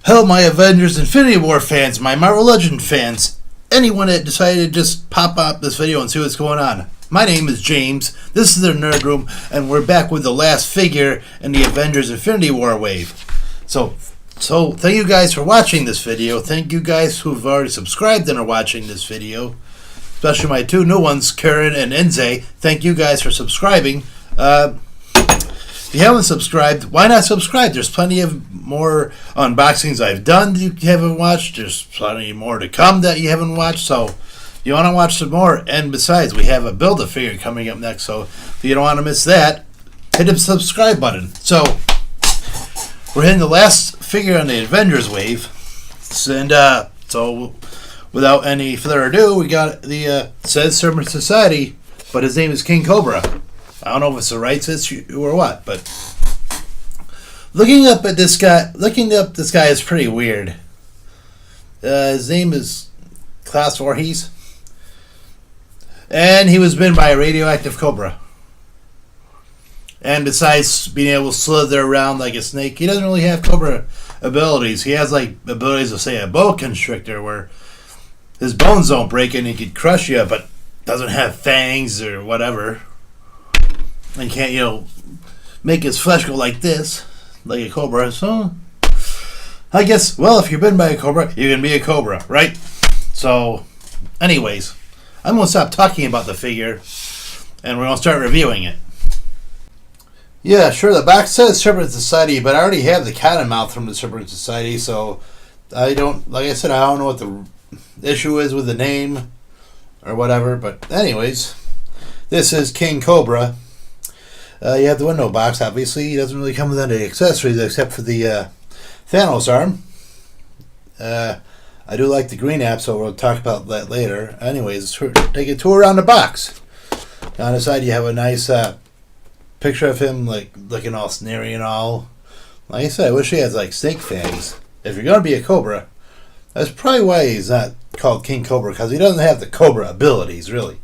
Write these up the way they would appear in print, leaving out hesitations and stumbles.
Hello, my Avengers Infinity War fans, my Marvel Legend fans, anyone that decided to just pop up this video and see what's going on. My name is James, this is the Nerd Room, and we're back with the last figure in the Avengers Infinity War wave. So thank you guys for watching this video. Thank you guys who've already subscribed and are watching this video. Especially my two new ones, Karen and Enze. Thank you guys for subscribing. If you haven't subscribed, why not subscribe? There's plenty of more unboxings I've done that you haven't watched. There's plenty more to come that you haven't watched. So if you want to watch some more, and besides, we have a Build-A-Figure coming up next. So if you don't want to miss that, hit the subscribe button. So we're hitting the last figure on the Avengers wave. And so without any further ado, we got the says Serpent Society, but his name is King Cobra. I don't know if it's the rights issue or what, but looking up this guy is pretty weird. His name is Klauss Voorhees, and he was bitten by a radioactive cobra. And besides being able to slither around like a snake, he doesn't really have cobra abilities. He has like abilities of, say, a boa constrictor, where his bones don't break and he could crush you, but doesn't have fangs or whatever. And can't, make his flesh go like this, like a cobra. So, I guess, well, if you're bitten by a cobra, you can be a cobra, right? So, anyways, I'm going to stop talking about the figure, and we're going to start reviewing it. Yeah, sure, the box says Serpent Society, but I already have the Cottonmouth from the Serpent Society, so like I said, I don't know what the issue is with the name or whatever, but anyways, this is King Cobra. You have the window box, obviously. He doesn't really come with any accessories except for the Thanos arm. I do like the green app, so we'll talk about that later. Anyways, let's take a tour around the box. On the side, you have a nice picture of him, like looking all sneery and all. Like I said, I wish he had like snake fangs. If you're going to be a cobra, that's probably why he's not called King Cobra, because he doesn't have the cobra abilities, really.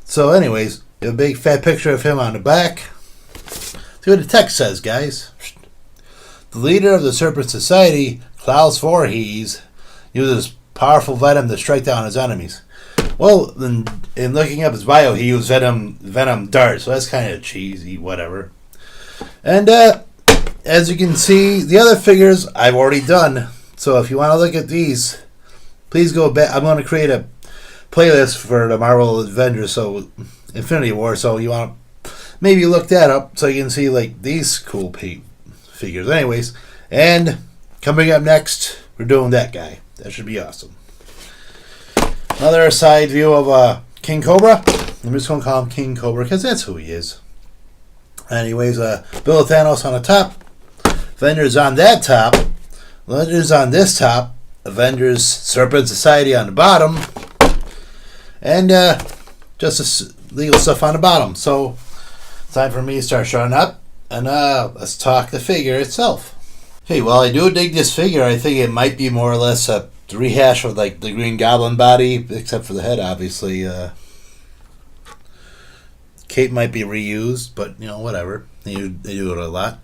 So anyways, a big fat picture of him on the back. See what the text says, guys. The leader of the Serpent Society, Klauss Voorhees, uses powerful venom to strike down his enemies. Well, in looking up his bio, he used venom dart, so that's kind of cheesy, whatever. And as you can see, the other figures I've already done. So if you want to look at these, please go back. I'm going to create a playlist for the Marvel Avengers, so Infinity War, so you want to maybe look that up so you can see like these cool figures. Anyways, and coming up next, we're doing that guy. That should be awesome. Another side view of King Cobra. I'm just going to call him King Cobra because that's who he is. Anyways, Bill Thanos on the top, Avengers on that top, Avengers on this top, Avengers Serpent Society on the bottom, and just legal stuff on the bottom. So it's time for me to start showing up, and let's talk the figure itself. Okay, well, I do dig this figure. I think it might be more or less a rehash of like the Green Goblin body, except for the head, obviously. Cape might be reused, but whatever. They do it a lot.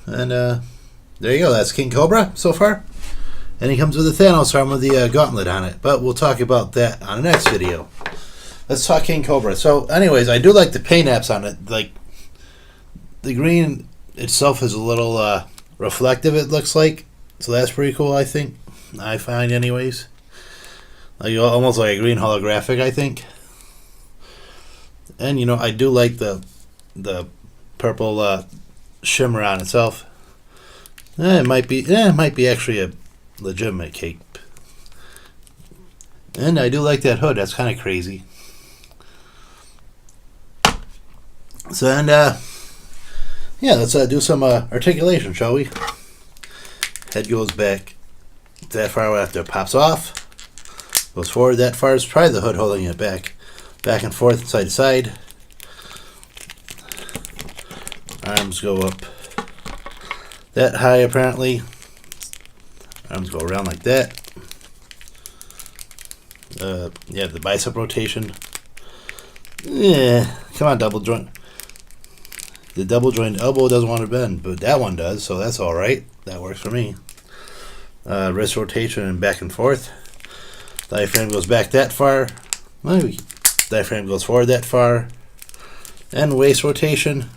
And there you go. That's King Cobra so far. And he comes with the Thanos arm with the gauntlet on it. But we'll talk about that on the next video. Let's talk King Cobra. So, anyways, I do like the paint apps on it. Like, the green itself is a little reflective, it looks like. So that's pretty cool, I think. I find, anyways. Like, almost like a green holographic, I think. And, I do like the purple shimmer on itself. It might be actually a legitimate cape. And I do like that hood. That's kind of crazy. So, and yeah, let's do some articulation, shall we? Head goes back that far after it pops off. Goes forward that far is probably the hood holding it back and forth, side to side. Arms go up that high, apparently. Arms go around like that. Yeah, the bicep rotation. Yeah, come on, double joint. The double jointed elbow doesn't want to bend, but that one does, so that's alright. That works for me. wrist rotation and back and forth. Diaphragm goes back that far. Diaphragm goes forward that far. And waist rotation.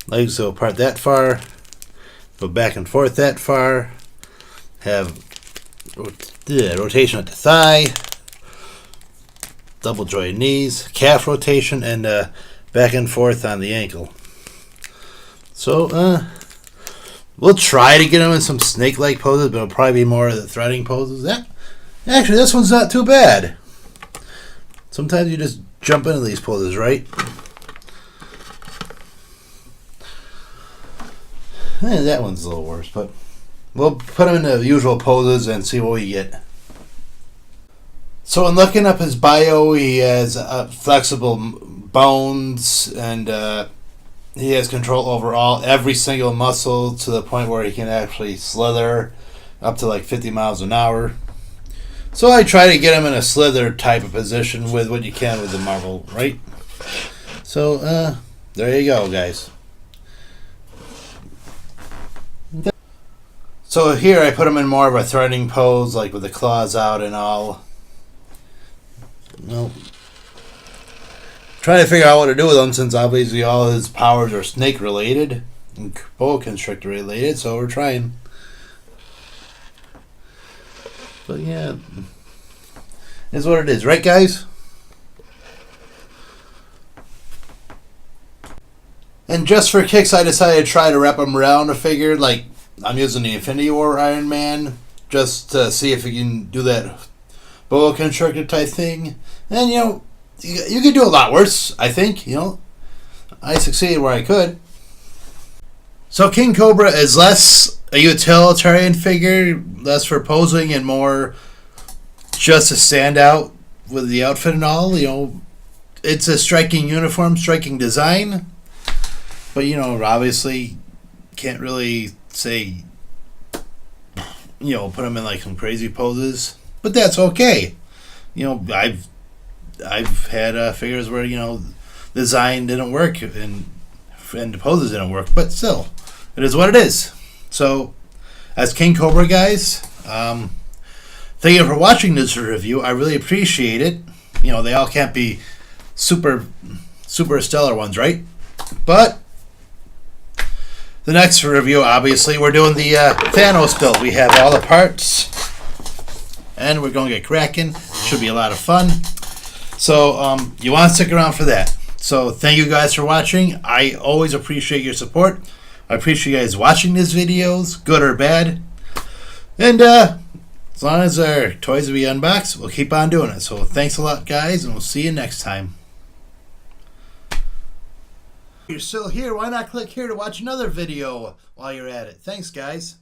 Legs go apart that far. Go back and forth that far. Have rotation at the thigh. Double jointed knees. Calf rotation and back and forth on the ankle. So, we'll try to get them in some snake-like poses, but it'll probably be more of the threading poses. Actually, this one's not too bad. Sometimes you just jump into these poses, right? That one's a little worse, but we'll put him in the usual poses and see what we get. So in looking up his bio, he has flexible bones, and he has control over every single muscle to the point where he can actually slither up to like 50 miles an hour. So I try to get him in a slither type of position with what you can with the Marvel, right? So there you go, guys. So here I put him in more of a threading pose, like with the claws out and all. Trying to figure out what to do with him, since obviously all his powers are snake related and boa constrictor related, so we're trying. But yeah, it's what it is, right guys? And just for kicks, I decided to try to wrap him around a figure. Like, I'm using the Infinity War Iron Man just to see if we can do that boa constrictor type thing. And you could do a lot worse, I think. I succeeded where I could. So King Cobra is less a utilitarian figure, less for posing and more just to stand out with the outfit and all. It's a striking uniform, striking design. But obviously can't really say, put him in like some crazy poses. But that's okay. I've had figures where design didn't work and the poses didn't work, but still, it is what it is. So, as King Cobra guys, thank you for watching this review. I really appreciate it. They all can't be super stellar ones, right? But the next review, obviously, we're doing the Thanos build. We have all the parts, and we're going to get cracking. Should be a lot of fun. So you want to stick around for that. So thank you guys for watching. I always appreciate your support. I appreciate you guys watching these videos, good or bad. And as long as our toys will be unboxed, we'll keep on doing it. So thanks a lot, guys, and we'll see you next time. If you're still here, why not click here to watch another video while you're at it? Thanks, guys.